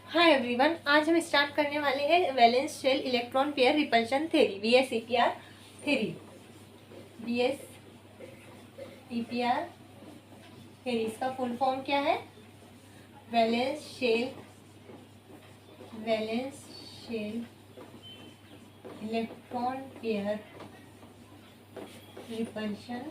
Hi everyone, आज हम start करने वाले हैं valence shell electron pair repulsion theory VSEPR theory. VSEPR theory इसका फुल फॉर्म क्या है? Valence shell electron pair repulsion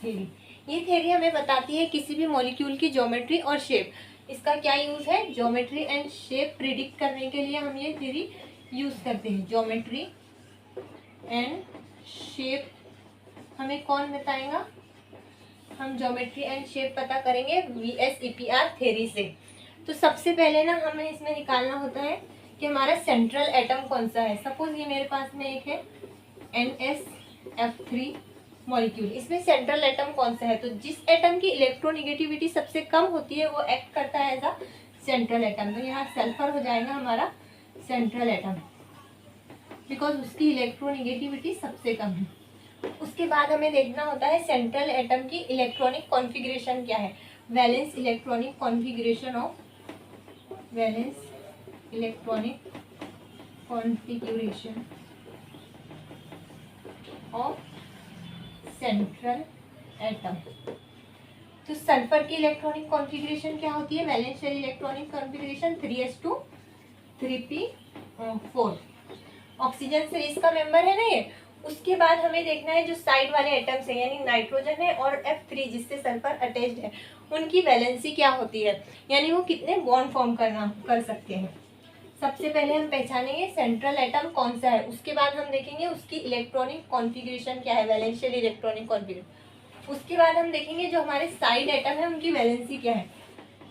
theory. ये थ्योरी हमें बताती है किसी भी मॉलिक्यूल की ज्योमेट्री और शेप। इसका क्या यूज है? ज्योमेट्री एंड शेप प्रिडिक्ट करने के लिए हम ये थ्योरी यूज करते हैं। ज्योमेट्री एंड शेप हमें कौन बताएगा? हम ज्योमेट्री एंड शेप पता करेंगे VSEPR थ्योरी से। तो सबसे पहले ना हमें इसमें निकालना होता है कि हमारा सेंट्रल एटम कौन सा है। सपोज ये मेरे पास में एक है NSF3 मॉलिक्यूल। इसमें सेंट्रल एटम कौन सा है? तो जिस एटम की इलेक्ट्रोनिगेटिविटी सबसे कम होती है वो एक्ट करता है एज अ सेंट्रल एटम। तो यहाँ सल्फर हो जाएगा हमारा सेंट्रल एटम, बिकॉज उसकी इलेक्ट्रोनिगेटिविटी सबसे कम है। उसके बाद हमें देखना होता है सेंट्रल एटम की इलेक्ट्रॉनिक कॉन्फ़िगरेशन क्या है। Valence electronic configuration of central atom. तो सल्फर की इलेक्ट्रॉनिक कॉन्फ़िगरेशन क्या होती है? Valence shell electronic configuration 3s2 3p4। Oxygen से इसका मेंबर है ना ये। उसके बाद हमें देखना है जो साइड वाले एटम्स हैं, यानी नाइट्रोजन है और F3 जिससे सल्फर अटैच्ड है, उनकी वैलेंसी क्या होती है, यानी वो कितने बॉन्ड फॉर्म कर सकते हैं। सबसे पहले हम पहचानेंगे सेंट्रल एटम कौन सा है, उसके बाद हम देखेंगे उसकी इलेक्ट्रॉनिक कॉन्फ़िगरेशन क्या है, वैलेंशियल इलेक्ट्रॉनिक कॉन्फ़िगरेशन। उसके बाद हम देखेंगे जो हमारे साइड एटम है उनकी वैलेंसी क्या है,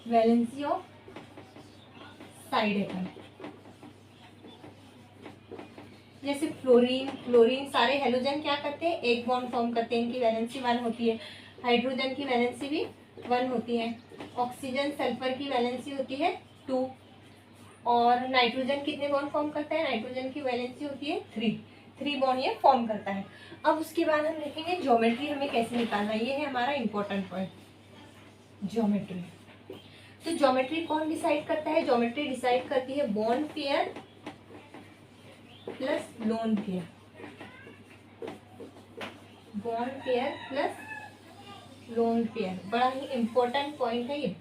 वैलेंसी ऑफ साइड एटम। जैसे फ्लोरीन सारे हेलोजन क्या करते हैं, एक बॉन्ड फॉर्म करते हैं, इनकी वैलेंसी 1 होती है। हाइड्रोजन की वैलेंसी भी 1 होती है। ऑक्सीजन सल्फर की वैलेंसी होती है 2। और नाइट्रोजन कितने बॉन्ड फॉर्म करता है? नाइट्रोजन की वैलेंसी होती है 3 बॉन्ड ये फॉर्म करता है। अब उसके बाद हम देखेंगे ज्योमेट्री हमें कैसे निकालना है। ये है हमारा इंपॉर्टेंट पॉइंट, ज्योमेट्री। तो ज्योमेट्री कौन डिसाइड करता है? ज्योमेट्री डिसाइड करती है bond pair plus lone pair. Bond pair plus lone pair बड़ा ही इंपॉर्टेंट पॉइंट है ये।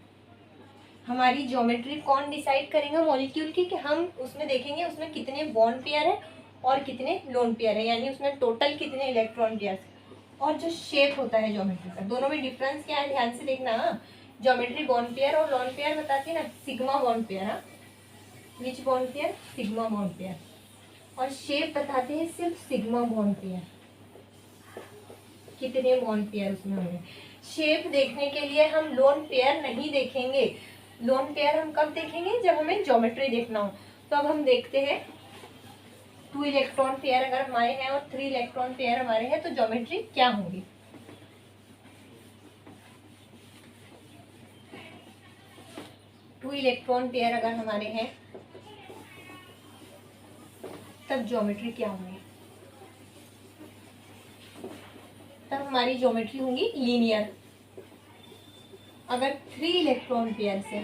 हमारी ज्योमेट्री कौन डिसाइड करेगा मॉलिक्यूल की, कि हम उसमें देखेंगे उसमें कितने बॉन्ड पेयर है और कितने लोन पेयर है, यानी उसमें टोटल कितने इलेक्ट्रॉन पेयर। और जो शेप होता है ज्योमेट्री का, दोनों में डिफरेंस क्या है ध्यान से देखना। ज्योमेट्री बॉन्ड पेयर और लोन पेयर बताती है ना, सिग्मा बॉन्ड पेयर। हाँ, विच bond pair? Sigma bond pair. और शेप बताते हैं सिर्फ सिग्मा बॉन्ड पेयर, कितने बॉन्ड पेयर उसमें होंगे। शेप देखने के लिए हम लोन पेयर नहीं देखेंगे। लोन पेयर हम कब देखेंगे? जब हमें ज्योमेट्री देखना हो। तो अब हम देखते हैं 2 इलेक्ट्रॉन पेयर अगर हमारे हैं और 3 इलेक्ट्रॉन पेयर हमारे हैं तो ज्योमेट्री क्या होगी। 2 इलेक्ट्रॉन पेयर अगर हमारे हैं तब ज्योमेट्री क्या होगी? तब हमारी ज्योमेट्री होगी लीनियर। अगर 3 इलेक्ट्रॉन पेयर से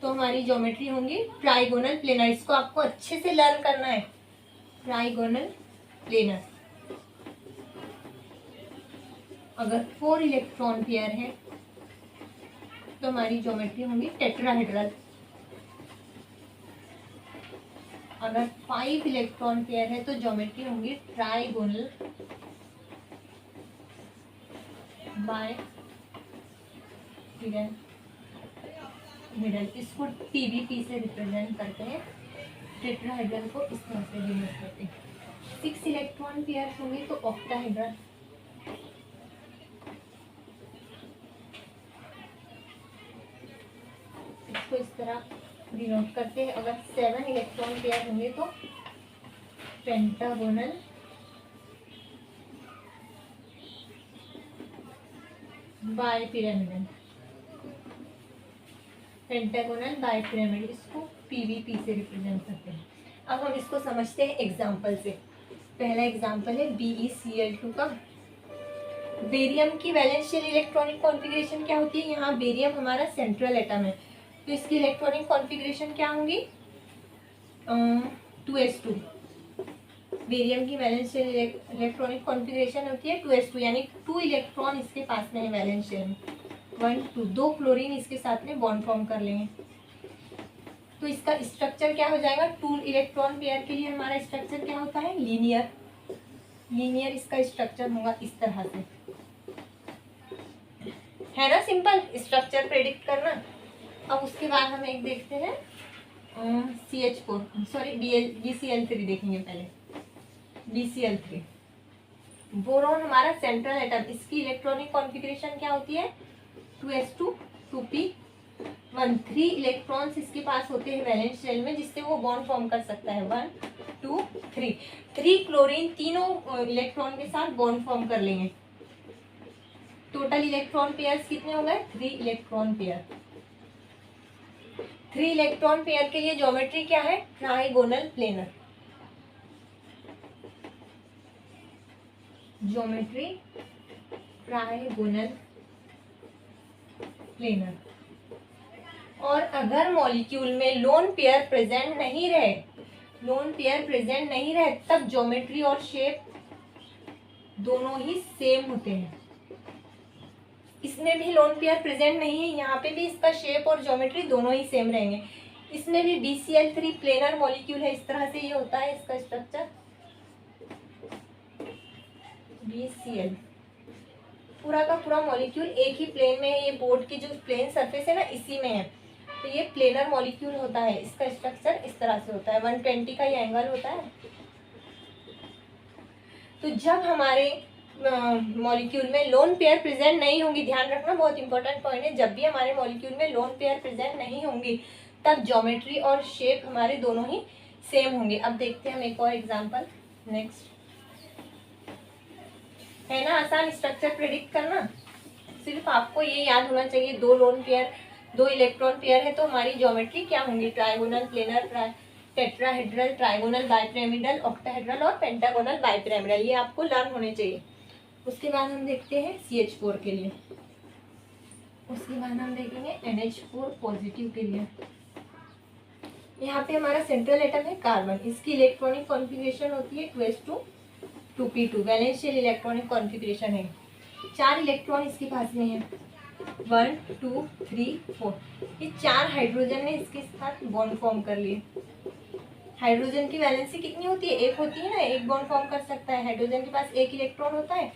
तो हमारी ज्योमेट्री होंगी ट्राइगोनल प्लेनर। इसको आपको अच्छे से लर्न करना है, ट्राइगोनल प्लेनर। अगर 4 इलेक्ट्रॉन पेयर है तो हमारी ज्योमेट्री होंगी टेट्राहेड्रल। अगर 5 इलेक्ट्रॉन पेयर है तो ज्योमेट्री होंगी ट्राइगोनल बाय मिडल। इसको TBP से रिप्रेजेंट करते हैं, टेट्राहेड्रल को इस तरह से डिनोट करते हैं। 6 इलेक्ट्रॉन पेयर होंगे तो ऑक्टाहेड्रल। इसको इस तरह डिनोट करते हैं। अगर 7 इलेक्ट्रॉन पेयर होंगे तो pentagonal bipyramidal. Pentagonal bipyramid, इसको PVP से रिप्रेजेंट करते हैं। अब हम इसको समझते हैं एग्जाम्पल से। पहला एग्जाम्पल है BeCl2 का। बेरियम की वैलेंस शेल इलेक्ट्रॉनिक कॉन्फ़िगरेशन क्या होती है? यहाँ बेरियम हमारा सेंट्रल एटम है, तो इसकी इलेक्ट्रॉनिक कॉन्फ़िगरेशन क्या होंगी? 2s2। बेरियम की वैलेंस शेल इलेक्ट्रॉनिक कॉन्फ़िगरेशन होती है 2s2, यानी 2 इलेक्ट्रॉन इसके पास में है वैलेंस शेल में, 1 2, 2 क्लोरीन इसके साथ में बॉन्ड फॉर्म कर लेंगे। तो इसका स्ट्रक्चर क्या हो जाएगा? 2 इलेक्ट्रॉन पेयर के लिए हमारा स्ट्रक्चर क्या होता है? लीनियर। लीनियर इसका स्ट्रक्चर होगा इस तरह से, है ना? सिंपल स्ट्रक्चर प्रेडिक्ट करना। अब उसके बाद हम एक देखते हैं CH4, सॉरी BCl3 देखेंगे पहले। BCl3 बोरोन हमारा सेंट्रल एटम, इसकी इलेक्ट्रॉनिक कॉन्फ़िगरेशन क्या होती है? 2s2 2p1, 3 इलेक्ट्रॉन्स इसके पास होते हैं वैलेंस शेल में, जिससे वो बॉन्ड फॉर्म कर सकता है 1 2 3। 3 क्लोरीन तीनों इलेक्ट्रॉन के साथ बॉन्ड फॉर्म कर लेंगे। टोटल इलेक्ट्रॉन पेयर्स कितने हो गए? 3 इलेक्ट्रॉन पेयर। 3 इलेक्ट्रॉन पेयर के लिए ज्योमेट्री क्या है? Trigonal planar. Geometry trigonal planar. और अगर मॉलिक्यूल में लोन पेयर प्रेजेंट नहीं रहे, लोन पेयर प्रेजेंट नहीं रहे, तब ज्योमेट्री और शेप दोनों ही सेम होते हैं। इसमें भी लोन पेयर प्रेजेंट नहीं है, यहाँ पे भी इसका शेप और ज्योमेट्री दोनों ही सेम रहेंगे। इसमें भी BCl3 प्लेनर मॉलिक्यूल है, इस तरह से ये होता है इसका स्ट्रक्चर। BCl पूरा का पूरा मॉलिक्यूल एक ही प्लेन में है, ये बोर्ड की जो प्लेन सरफेस है ना, इसी में है, तो ये प्लेनर मॉलिक्यूल होता है। इसका स्ट्रक्चर इस तरह से होता है, 120 का ये एंगल होता है। तो जब हमारे मॉलिक्यूल में लोन पेयर प्रेजेंट नहीं होंगी, ध्यान रखना बहुत इंपॉर्टेंट पॉइंट है, जब भी हमारे मॉलिक्यूल में लोन पेयर प्रेजेंट नहीं होंगी, तब ज्योमेट्री और शेप हमारे दोनों ही सेम होंगे। अब देखते हैं हम एक और एग्जांपल। नेक्स्ट है ना आसान स्ट्रक्चर प्रेडिक्ट करना, सिर्फ आपको ये याद होना चाहिए, 2 लोन पेयर 2 इलेक्ट्रॉन पेयर है तो हमारी ज्योमेट्री क्या होंगी? Trigonal planar, tetrahedral, trigonal bipyramidal, octahedral और पेंटागोनल बाइपिरामिडल, ये आपको लर्न होने चाहिए। उसके बाद हम देखते हैं CH4 के लिए। उसके बाद हम देखेंगे NH4 पॉजिटिव के लिए। यहाँ पे हमारा सेंट्रल एटम है कार्बन, इसकी इलेक्ट्रॉनिक कॉन्फ़िगरेशन होती है 2s2 2p2, valence shell electronic configuration है। 4 इलेक्ट्रॉन इसके पास में है, 1 2 3 4। ये 4 हाइड्रोजन ने इसके साथ बॉन्ड फॉर्म कर लिए। हाइड्रोजन की वैलेंसी कितनी होती है? 1 होती है ना, 1 बॉन्ड फॉर्म कर सकता है। हाइड्रोजन के पास 1 इलेक्ट्रॉन होता है,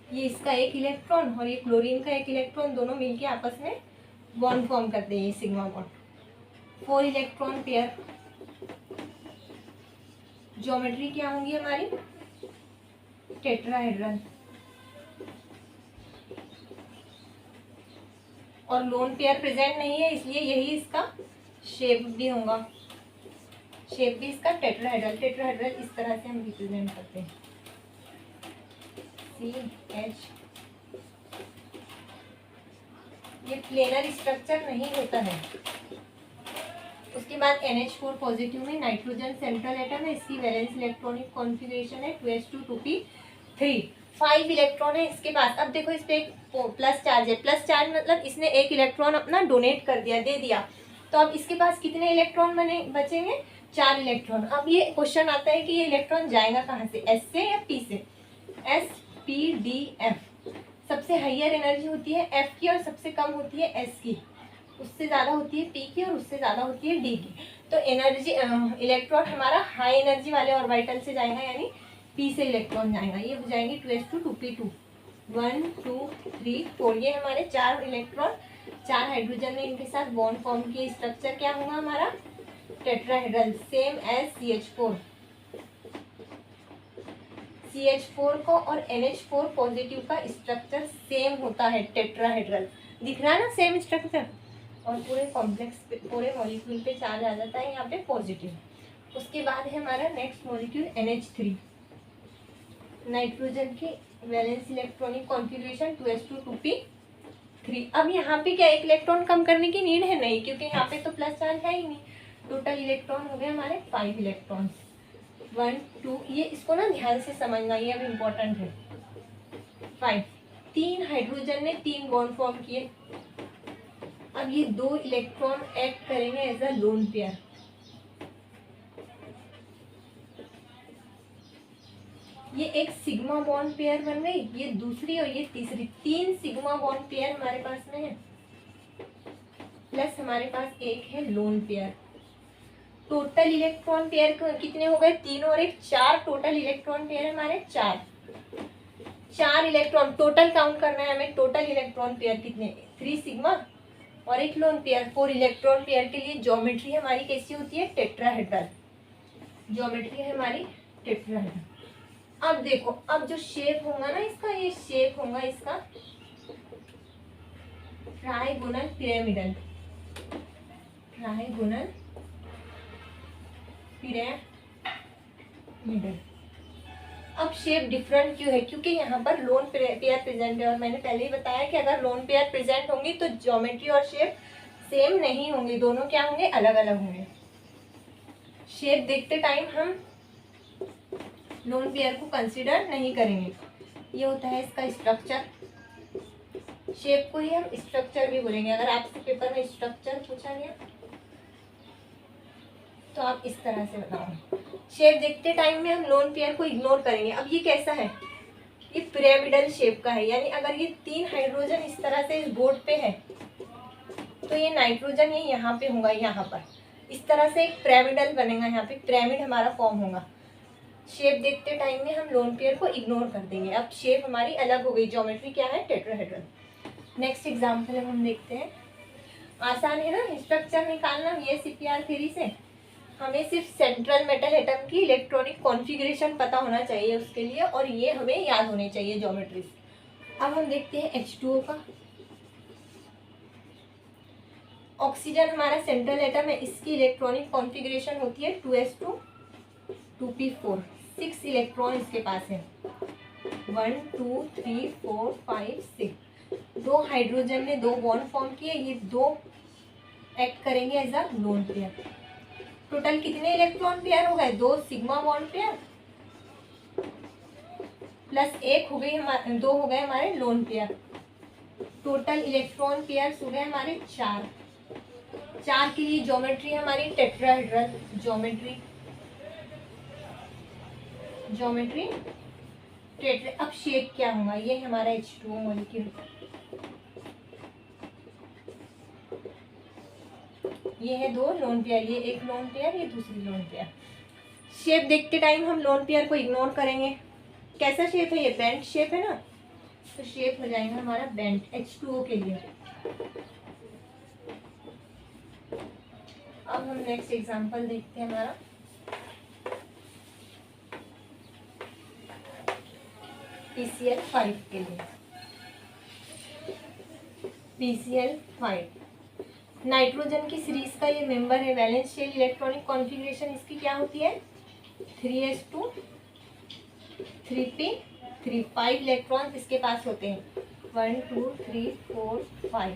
ये इसका 1 इलेक्ट्रॉन और ये क्लोरीन का 1 इलेक्ट्रॉन, दोनों मिलके आपस में बॉन्ड फॉर्म करते हैं, ये sigma bond. 4 electron pair. Geometry क्या होंगी हमारी? टेट्राहेड्रल। और लोन पेयर प्रेजेंट नहीं है, इसलिए यही इसका शेप भी होगा, शेप भी इसका टेट्राहेड्रल। टेट्राहेड्रल इस तरह से हम रिप्रेजेंट करते हैं, CH। ये प्लेनर स्ट्रक्चर नहीं होता है। उसके बाद NH4 पॉजिटिव में नाइट्रोजन सेंट्रल एटम है, इसकी वैलेंस इलेक्ट्रॉनिक कॉन्फ़िगरेशन है 2s2 2p3, 5 इलेक्ट्रॉन है इसके पास। अब देखो इस पे एक प्लस चार्ज है, प्लस चार्ज मतलब इसने 1 इलेक्ट्रॉन अपना डोनेट कर दिया, दे दिया, तो अब इसके पास कितने इलेक्ट्रॉन बचेंगे? 4 इलेक्ट्रॉन। अब ये क्वेश्चन आता है कि ये इलेक्ट्रॉन जाएगा कहाँ से, S से या P से? S P D F। सबसे हाइयर एनर्जी होती है F की और सबसे कम होती है S की, उससे ज़्यादा होती है P की और उससे ज़्यादा होती है D की। तो एनर्जी इलेक्ट्रॉन हमारा हाई एनर्जी वाले ऑर्बिटल से जाएगा, यानी P से इलेक्ट्रॉन जाएगा, ये हो जाएंगे 2s2 2p2, 1 2 3 4। ये हमारे 4 इलेक्ट्रॉन, 4 हाइड्रोजन ने इनके साथ बॉन्ड फॉर्म किए। स्ट्रक्चर क्या होगा हमारा? Tetrahedral, same as CH4। CH4 को और NH4 पॉजिटिव का स्ट्रक्चर सेम होता है, टेट्राहेड्रल। दिख रहा है ना सेम स्ट्रक्चर, और पूरे कॉम्प्लेक्स पे, पूरे मॉलिक्यूल पे चार्ज आ जाता है यहाँ पे पॉजिटिव। उसके बाद है हमारा नेक्स्ट मॉलिक्यूल NH3, नाइट्रोजन की valence electronic configuration 2s2 2p3। अब यहाँ पे क्या 1 इलेक्ट्रॉन कम करने की नीड है? नहीं, क्योंकि यहाँ पे तो प्लस चार्ज है ही नहीं। टोटल इलेक्ट्रॉन हो गए हमारे 5 इलेक्ट्रॉन, 1 2। ये इसको ना ध्यान से समझना, ये अब इम्पोर्टेंट है। 5 3 हाइड्रोजन ने 3 बॉन्ड फॉर्म किए। अब ये 2 इलेक्ट्रॉन एक्ट करेंगे एज अ लोन पेयर। ये एक सिग्मा बॉन्ड पेयर बन गई, ये दूसरी और ये तीसरी, 3 सिग्मा बॉन्ड पेयर हमारे पास में है, प्लस हमारे पास एक है loan pair. Total electron pair कितने हो गए? 3 और 1 4 टोटल इलेक्ट्रॉन पेयर हमारे 4 इलेक्ट्रॉन टोटल काउंट करना है हमें। टोटल इलेक्ट्रॉन पेयर कितने? 3 सिग्मा और एक लोन पेयर। 4 इलेक्ट्रॉन पेयर के लिए ज्योमेट्री हमारी कैसी होती है? टेट्राहेड्रल। ज्योमेट्री है हमारी टेट्राहेड्रल। अब देखो, अब जो शेप होगा ना इसका, ये शेप होगा इसका ट्राइगोनल पिरामिडल। Trigonal pyramidal. अब शेप डिफरेंट क्यों है? क्योंकि यहाँ पर लोन पेयर प्रेजेंट है, और मैंने पहले ही बताया कि अगर लोन पेयर प्रेजेंट होंगी तो ज्योमेट्री और शेप सेम नहीं होंगे, दोनों क्या होंगे? अलग अलग होंगे। शेप देखते टाइम हम लोन पेयर को कंसीडर नहीं करेंगे। ये होता है इसका स्ट्रक्चर। शेप को ही हम स्ट्रक्चर भी बोलेंगे। अगर आपसे पेपर में स्ट्रक्चर पूछा गया तो आप इस तरह से बताओ। शेप देखते टाइम में हम लोन पेयर को इग्नोर करेंगे। अब ये कैसा है? ये पिरामिडल शेप का है, यानी अगर ये 3 हाइड्रोजन इस तरह से इस बोर्ड पे है तो ये नाइट्रोजन ये यहाँ पे होगा, यहाँ पर इस तरह से एक पिरामिडल बनेगा, यहाँ पे पिरामिड हमारा फॉर्म होगा। शेप देखते टाइम में हम लोन पेयर को इग्नोर कर देंगे। अब शेप हमारी अलग हो गई, ज्योमेट्री क्या है? टेट्राहेड्रल। नेक्स्ट एग्जाम्पल हम देखते हैं। आसान है ना स्ट्रक्चर निकालना ये CPR थ्योरी से। हमें सिर्फ सेंट्रल मेटल एटम की इलेक्ट्रॉनिक कॉन्फ़िगरेशन पता होना चाहिए उसके लिए, और ये हमें याद होनी चाहिए ज्योमेट्री। अब हम देखते हैं H2O का। ऑक्सीजन हमारा सेंट्रल एटम है, इसकी इलेक्ट्रॉनिक कॉन्फ़िगरेशन होती है 2s2 2p4। 6 इलेक्ट्रॉन इसके पास है, 1 2 3 4 5 6। 2 हाइड्रोजन ने 2 बॉन्ड फॉर्म किए, ये 2 एक्ट करेंगे as a lone pair. Total कितने इलेक्ट्रॉन पेयर हो गए? 2 सिग्मा बॉन्ड पेयर प्लस 1 हो गई हमारे, 2 हो गए हमारे loan pair. Total electron pair हो गए हमारे 4 के लिए ज्योमेट्री हमारी टेट्राहेड्रल। Geometry tetra. अब शेप क्या होगा? ये हमारा H2O मॉलिक्यूल, ये है 2 लोन पेयर, ये एक लोन पेयर, ये दूसरी लोन पेयर। शेप देखते टाइम हम लोन पेयर को इग्नोर करेंगे। कैसा शेप है? ये बेंट शेप है ना, तो शेप हो जाएगा हमारा बेंट H2O के लिए। अब हम नेक्स्ट एग्जांपल देखते हैं हमारा। PCl5 के लिए। PCl5 नाइट्रोजन की सीरीज का ये मेंबर है। वैलेंस शेल इलेक्ट्रॉनिक कॉन्फ़िगरेशन इसकी क्या होती है? 3s2 3p 3। 5 इलेक्ट्रॉन्स इसके पास होते हैं, 1 2 3 4 5।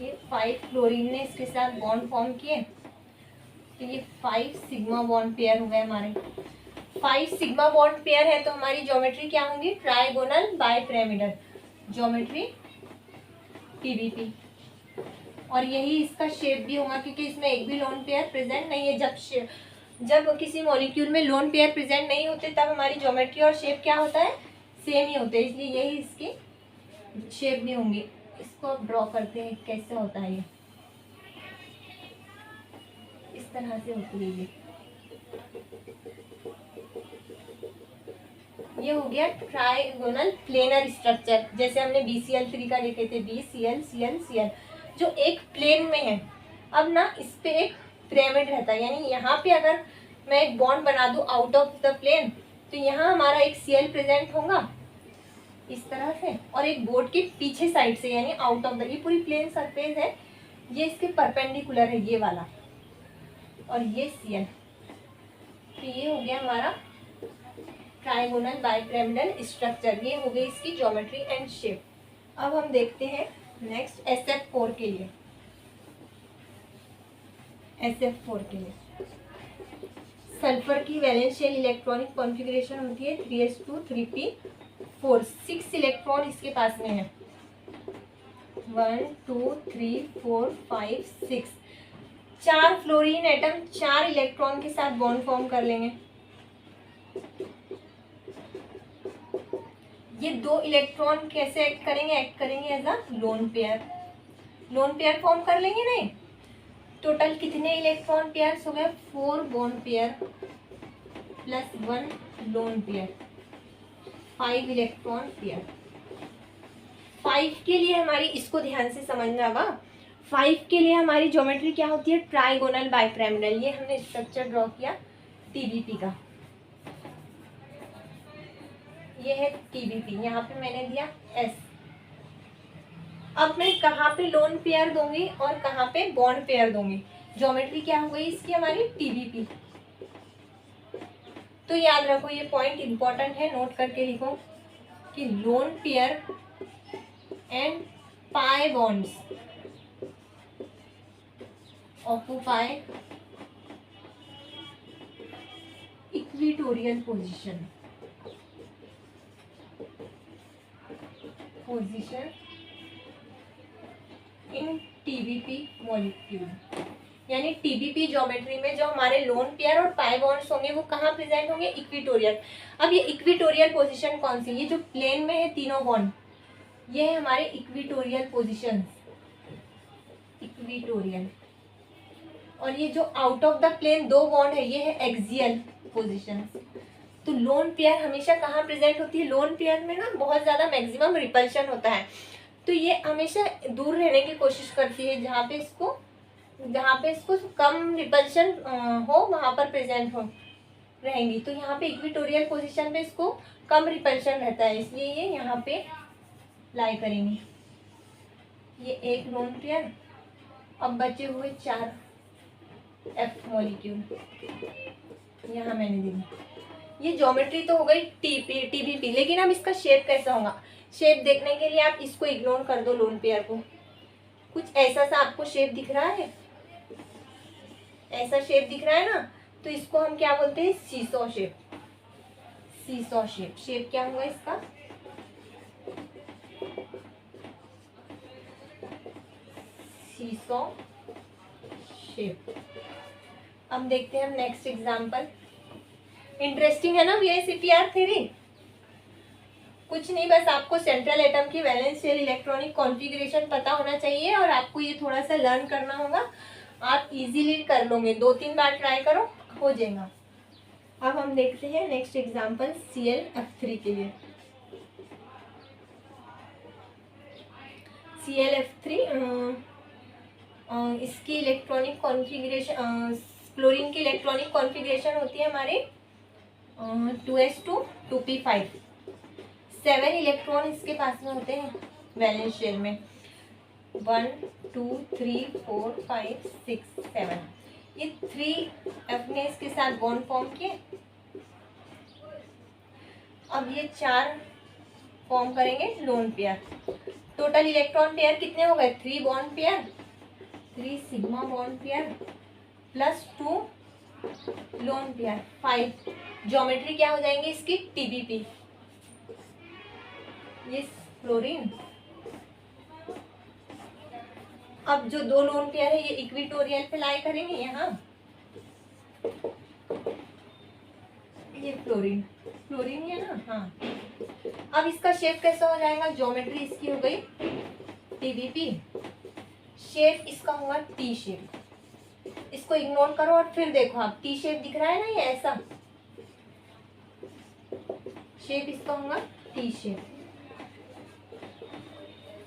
ये 5 क्लोरीन ने इसके साथ बॉन्ड फॉर्म किए, तो ये 5 सिग्मा बॉन्ड पेयर हो गए हमारे। 5 सिग्मा बॉन्ड पेयर है तो हमारी ज्योमेट्री क्या होंगी? Trigonal bipyramidal. Geometry PBP। और यही इसका शेप भी होगा, क्योंकि इसमें एक भी लोन पेयर प्रेजेंट नहीं है। जब किसी मॉलिक्यूल में लोन पेयर प्रेजेंट नहीं होते तब हमारी ज्योमेट्री और शेप क्या होता है? सेम ही होते हैं, इसलिए यही इसकी शेप भी होंगी। इसको अब ड्रॉ करते हैं कैसे होता है। ये इस तरह से होती है। ये हो गया ट्राइगोनल प्लेनर स्ट्रक्चर, जैसे हमने BCl3 का लिखे थे, BCl Cl Cl, जो एक प्लेन में है। अब ना इस पे एक पिरामिड रहता है, यानी यहाँ पे अगर मैं एक बॉन्ड बना दूँ आउट ऑफ द प्लेन, तो यहाँ हमारा एक Cl प्रेजेंट होगा इस तरह से, और एक बोर्ड के पीछे साइड से, यानी आउट ऑफ द, ये पूरी प्लेन सरफेस है, ये इसके परपेंडिकुलर है ये वाला, और ये Cl। तो ये हो गया हमारा ट्राइगोनल बाइपिरामिडल स्ट्रक्चर। ये हो गई इसकी ज्योमेट्री एंड शेप। अब हम देखते हैं नेक्स्ट SF4 के लिए। SF4 के लिए सल्फर की वैलेंस शेल इलेक्ट्रॉनिक कॉन्फ़िगरेशन होती है 3s2 3p4। 6 इलेक्ट्रॉन इसके पास में है, 1 2 3 4 5 6। 4 फ्लोरीन एटम 4 इलेक्ट्रॉन के साथ बॉन्ड फॉर्म कर लेंगे। ये 2 इलेक्ट्रॉन कैसे एक्ट करेंगे as a lone pair. Lone pair form कर लेंगे नहीं। टोटल कितने इलेक्ट्रॉन पेयर्स हो गए, 4 bond pair plus 1 lone pair, 5 electron pair. 5 के लिए हमारी, इसको ध्यान से समझना बा, 5 के लिए हमारी ज्योमेट्री क्या होती है, ट्राइगोनल बाइपिरामिडल। ये हमने स्ट्रक्चर ड्रॉ किया टीबीपी का, ये है टीबीपी, यहाँ पे मैंने दिया एस। अब मैं कहाँ पे लोन पेयर दूंगी और कहाँ पे बॉन्ड पेयर दूंगी। ज्योमेट्री क्या हो गई इसकी हमारी, टीबीपी। तो याद रखो, ये पॉइंट इंपॉर्टेंट है, नोट करके लिखो कि lone pair and pi bonds occupy equatorial position in TBP molecule. यानी टीबीपी ज्योमेट्री में जो हमारे लोन पेयर और पाई बॉन्ड्स होंगे वो कहाँ प्रेजेंट होंगे, इक्विटोरियल। अब ये इक्विटोरियल पोजीशन कौन सी, ये जो प्लेन में है तीनों बॉन्ड, ये है हमारे इक्विटोरियल पोजीशन, इक्विटोरियल। और ये जो out of the plane 2 bond है, ये है एक्सियल पोजीशन। तो लोन पेयर हमेशा कहाँ प्रेजेंट होती है, लोन पेयर में ना बहुत ज़्यादा मैक्सिमम रिपल्शन होता है, तो ये हमेशा दूर रहने की कोशिश करती है, जहाँ पे इसको कम रिपल्शन हो वहाँ पर प्रेजेंट हो रहेंगी। तो यहाँ पे इक्विटोरियल पोजीशन पे इसको कम रिपल्शन रहता है, इसलिए ये यहाँ पे लाई करेंगी। ये एक लोन पेयर। अब बचे हुए 4 एफ मॉलिक्यूल यहाँ मैंने दी। ये ज्योमेट्री तो हो गई टीबीपी, लेकिन अब इसका शेप कैसा होगा, शेप देखने के लिए आप इसको इग्नोर कर दो, लोन पेयर को। कुछ ऐसा सा आपको शेप दिख रहा है, ऐसा शेप दिख रहा है ना, तो इसको हम क्या बोलते हैं, seesaw shape. Seesaw shape, shape क्या होगा इसका, सीसॉ शेप। अब देखते हैं हम नेक्स्ट एग्जांपल। इंटरेस्टिंग है ना वीआईसीपीआर थ्योरी। कुछ नहीं, बस आपको सेंट्रल एटम की वैलेंस शेल इलेक्ट्रॉनिक कॉन्फ़िगरेशन पता होना चाहिए और आपको ये थोड़ा सा लर्न करना होगा। आप इजीली कर लोगे, 2-3 बार ट्राई करो, हो जाएगा। अब हम देखते हैं नेक्स्ट एग्जांपल ClF3 के लिए। ClF3 इसकी इलेक्ट्रॉनिक कॉन्फ़िगरेशन, क्लोरीन की इलेक्ट्रॉनिक कॉन्फ़िगरेशन होती है हमारे 2s2 2p5। 7 इलेक्ट्रॉन इसके पास में होते हैं वैलेंस शेल में, 1 2 3 4 5 6 7। ये 3 अपने इसके साथ बॉन्ड फॉर्म किए। अब ये 4 फॉर्म करेंगे loan pair. Total electron pair कितने हो गए, 3 bond pair, 3 sigma bond pair plus 2 lone pair, 5। Geometry क्या हो जाएंगे इसकी, टीबीपी। ये क्लोरीन। अब जो 2 लोन पेयर है ये इक्विटोरियल पे लाई करेंगे यहाँ। ये फ्लोरीन, फ्लोरीन है ना, हाँ। अब इसका शेप कैसा हो जाएगा, ज्योमेट्री इसकी हो गई टीबीपी, शेप इसका होगा टी शेप। इसको इग्नोर करो और फिर देखो आप, टी शेप दिख रहा है ना, ये ऐसा शेप इसका होगा टी शेप।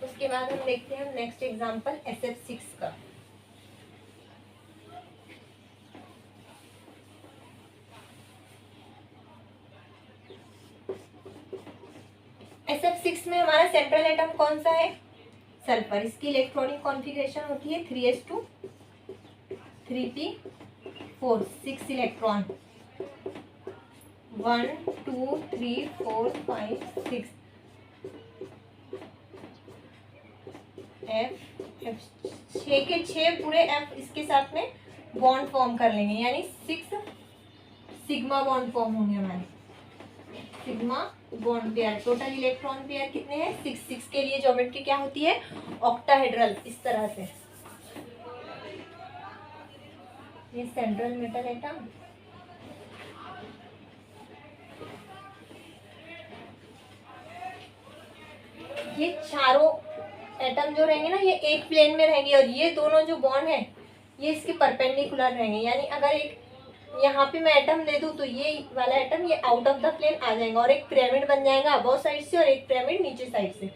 उसके बाद हम देखते हैं नेक्स्ट एग्जांपल SF6 का। SF6 में हमारा सेंट्रल एटम कौन सा है, सल्फर। इसकी इलेक्ट्रॉनिक कॉन्फ़िगरेशन होती है 3s2 3p4, 6 इलेक्ट्रॉन, 1 2 3 4 5 6। F 6 के 6 पूरे F इसके साथ में बॉन्ड फॉर्म कर लेंगे, यानी 6 सिग्मा बॉन्ड फॉर्म होंगे हमारे, sigma bond pair. Total electron pair कितने हैं? 6। 6 के लिए ज्योमेट्री क्या होती है? ऑक्टाहेड्रल। इस तरह से ये सेंट्रल मेटल एटम, ये चारों एटम जो रहेंगे ना ये एक प्लेन में रहेंगे और ये दोनों जो बॉन्ड है ये इसके परपेंडिकुलर रहेंगे। यानी अगर एक यहाँ पे मैं एटम दे दूँ तो ये वाला एटम ये आउट ऑफ द प्लेन आ जाएगा और एक पिरामिड बन जाएगा अबव साइड से और एक पिरामिड नीचे साइड से।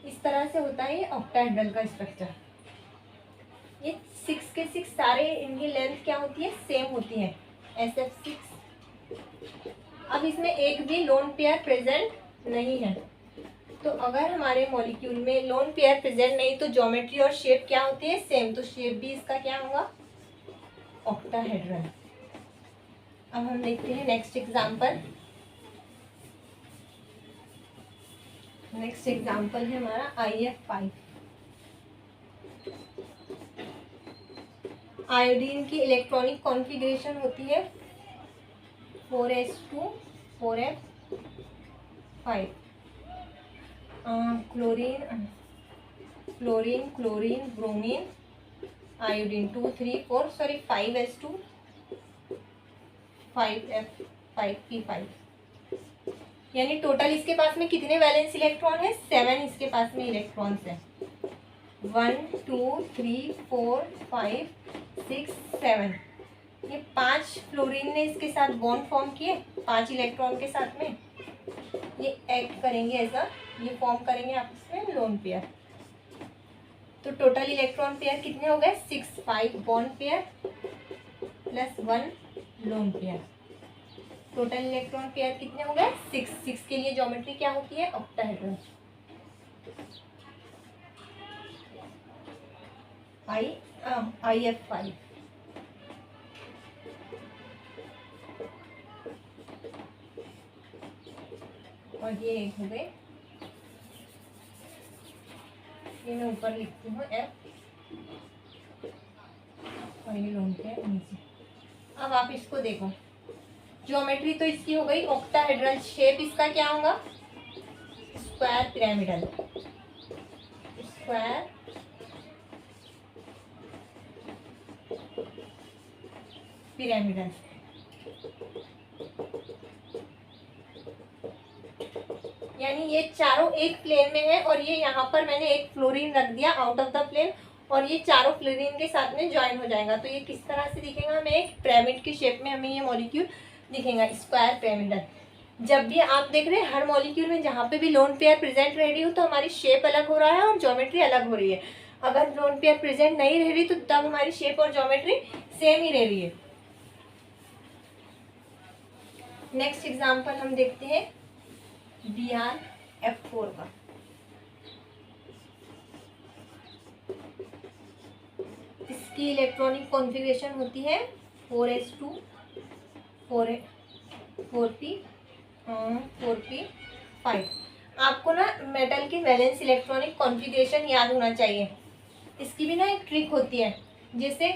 इस तरह से होता है ये ऑक्टाहेड्रल का स्ट्रक्चर। ये 6 के 6 सारे इनकी लेंथ क्या होती है? सेम होती है, SF6। अब इसमें एक भी लोन पेयर प्रेजेंट नहीं है, तो अगर हमारे मॉलिक्यूल में लोन पेयर प्रेजेंट नहीं तो ज्योमेट्री और शेप क्या होती है? सेम। तो शेप भी इसका क्या होगा? ऑक्टाहेड्रल। अब हम देखते हैं नेक्स्ट एग्जांपल। नेक्स्ट एग्जांपल है हमारा IF5। आयोडीन की इलेक्ट्रॉनिक कॉन्फ़िगरेशन होती है 4s2 4f5। Chlorine bromine iodine 2 3 4 sorry 5s2 5f5p5। यानी टोटल इसके पास में कितने वैलेंस इलेक्ट्रॉन है? 7 इसके पास में इलेक्ट्रॉन्स है। 1 2 3 4 5 6 7। ये 5 फ्लोरीन ने इसके साथ बॉन्ड फॉर्म किए 5 इलेक्ट्रॉन के साथ में। ये एक्ट करेंगे ऐसा, ये फॉर्म करेंगे आपस में लोन पेयर। तो टोटल इलेक्ट्रॉन पेयर कितने हो गए? 6। 5 bond pair plus 1 loan pair. Total electron pair कितने हो गए? 6। 6 के लिए ज्योमेट्री क्या होती है? ऑक्टाहेड्रल। IF5। और ये हो गए, ये मैं ऊपर लिखती हूँ F और ये लोन पेयर नीचे। अब आप इसको देखो, ज्योमेट्री तो इसकी हो गई ऑक्टाहेड्रल। शेप इसका क्या होगा? Square pyramidal. Square pyramidal. यानी ये चारों एक प्लेन में है और ये यहाँ पर मैंने एक फ्लोरीन रख दिया आउट ऑफ द प्लेन और ये चारों फ्लोरीन के साथ में ज्वाइन हो जाएगा। तो ये किस तरह से दिखेगा? हमें एक पिरामिड की शेप में हमें ये मॉलिक्यूल दिखेगा, स्क्वायर पिरामिडल। जब भी आप देख रहे हैं हर मॉलिक्यूल में जहाँ पे भी लोन पेयर प्रेजेंट रह रही हो तो हमारी शेप अलग हो रहा है और ज्योमेट्री अलग हो रही है। अगर लोन पेयर प्रेजेंट नहीं रह रही तो तब हमारी शेप और ज्योमेट्री सेम ही रह रही है। नेक्स्ट एग्जाम्पल हम देखते हैं BrF4 का। इसकी इलेक्ट्रॉनिक कॉन्फ़िगरेशन होती है 4s2 4p5। आपको ना मेटल की वैलेंस इलेक्ट्रॉनिक कॉन्फ़िगरेशन याद होना चाहिए। इसकी भी ना एक ट्रिक होती है, जैसे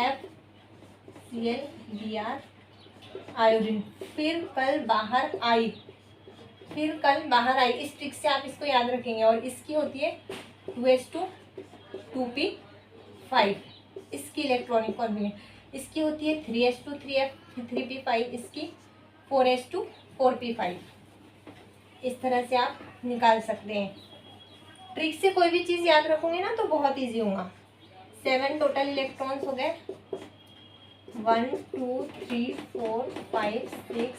FCl Br आयोडीन फिर कल बाहर आई, फिर कल बाहर आई। इस ट्रिक से आप इसको याद रखेंगे। और इसकी होती है 2s2 2p5। इसकी इलेक्ट्रॉनिक कॉन्फ़िगरेशन इसकी होती है 3s2 3p5। इसकी 4s2 4p5। इस तरह से आप निकाल सकते हैं। ट्रिक से कोई भी चीज़ याद रखोगे ना तो बहुत इजी होगा। 7 टोटल इलेक्ट्रॉन्स हो गए। 1 2 3 4 5 6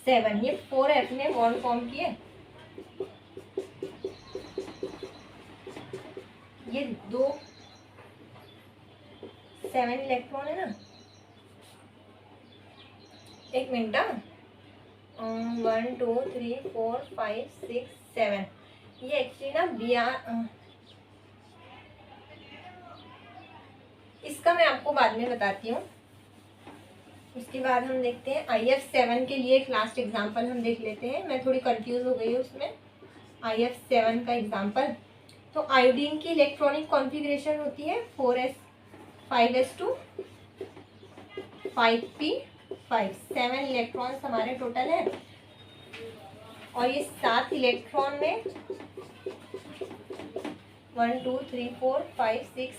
7। ये 4f ने बॉन्ड फॉर्म किए। ये 2 7 इलेक्ट्रॉन है ना। एक मिनट। 1 2 3 4 5 6 7। ये एक्चुअली ना इसका मैं आपको बाद में बताती हूँ। उसके बाद हम देखते हैं IF7 के लिए एक लास्ट एग्जांपल हम देख लेते हैं। मैं थोड़ी कंफ्यूज हो गई हूँ उसमें। IF7 का एग्जांपल, तो आयोडीन की इलेक्ट्रॉनिक कॉन्फ़िगरेशन होती है 4s 5s2 5p 5, 7 इलेक्ट्रॉन्स हमारे टोटल है। और ये 7 इलेक्ट्रॉन में 1 2 3 4 5 6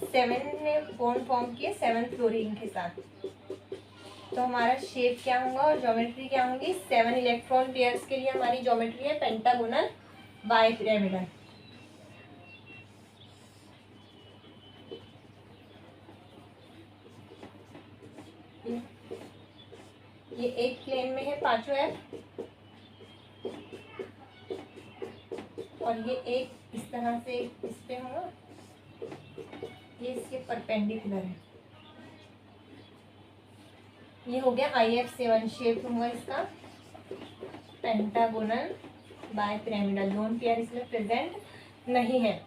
7 ने बॉन्ड फॉर्म किए 7 फ्लोरीन के साथ। तो हमारा शेप क्या होगा और ज्योमेट्री क्या होगी? 7 इलेक्ट्रॉन पेयर्स के लिए हमारी ज्योमेट्री है पेंटागोनल बाइपिरामिडल। ये एक प्लेन में है पांचों एफ, और ये एक इस तरह से इस पे होगा, ये इसके परपेंडिकुलर है। ये हो गया IF7 शेप होगा इसका पेंटागोनल बाइपिरामिडल। लोन पेयर इसमें प्रेजेंट नहीं है।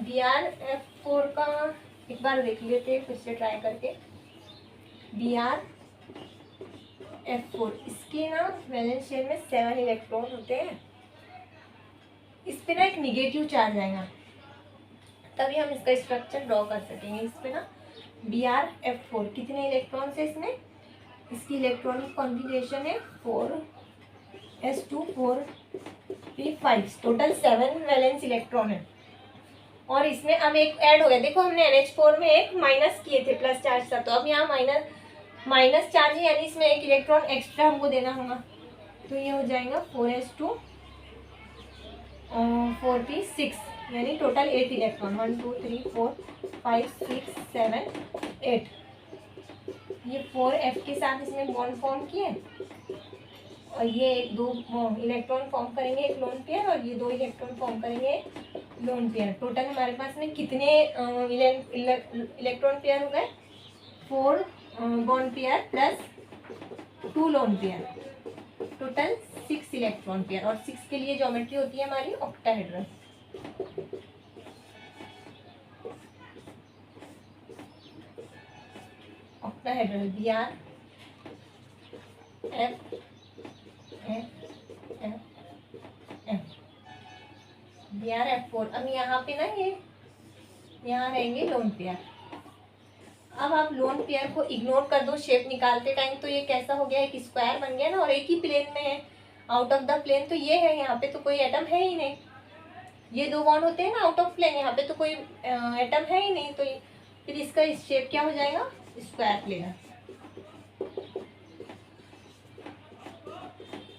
BrF4 का एक बार देख लेते हैं फिर से ट्राई करके। BrF4 इसके ना वैलेंस शेल में 7 इलेक्ट्रॉन होते हैं। इस पे ना एक निगेटिव चार्ज आएगा, तभी हम इसका स्ट्रक्चर ड्रॉ कर सकेंगे। इस पे ना BrF4 कितने इलेक्ट्रॉन है इसमें? इसकी इलेक्ट्रॉनिक कॉन्फ़िगरेशन है 4s2 4p5, total 7 valence electron है। और इसमें अब एक ऐड हो गया, देखो हमने NH4 में एक माइनस किए थे, प्लस चार्ज था, तो अब यहाँ माइनस चार्ज है, यानी इसमें एक इलेक्ट्रॉन एक्स्ट्रा हमको देना होगा। तो ये हो जाएगा 4s2 4p6, यानी टोटल 8 इलेक्ट्रॉन 1 2 3 4 5 6 7 8। ये 4f के साथ इसमें बॉन्ड फॉर्म किए, और ये एक दो इलेक्ट्रॉन फॉर्म करेंगे एक लोन पेयर, और ये 2 इलेक्ट्रॉन फॉर्म करेंगे लोन पेयर। टोटल हमारे पास में कितने इलेक्ट्रॉन पेयर हो गए? 4 bond pair plus 2 loan pair, total 6 electron pair. और 6 के लिए ज्योमेट्री होती है हमारी ऑक्टाहेड्रल। Octahedral BrF4। अब यहाँ पे ना ये यहाँ रहेंगे लोन पेयर। अब आप लोन पेयर को इग्नोर कर दो शेप निकालते टाइम, तो ये कैसा हो गया? एक स्क्वायर बन गया ना, और एक ही प्लेन में है, आउट ऑफ द प्लेन। तो ये है, यहाँ पे तो कोई एटम है ही नहीं। ये 2 बॉन्ड होते हैं ना आउट ऑफ प्लेन, यहाँ पे तो कोई एटम है ही नहीं। तो फिर इसका शेप क्या हो जाएगा? Square plane.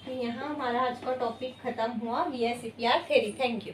तो यहाँ हमारा आज का टॉपिक खत्म हुआ VSEPR थ्योरी। Thank you.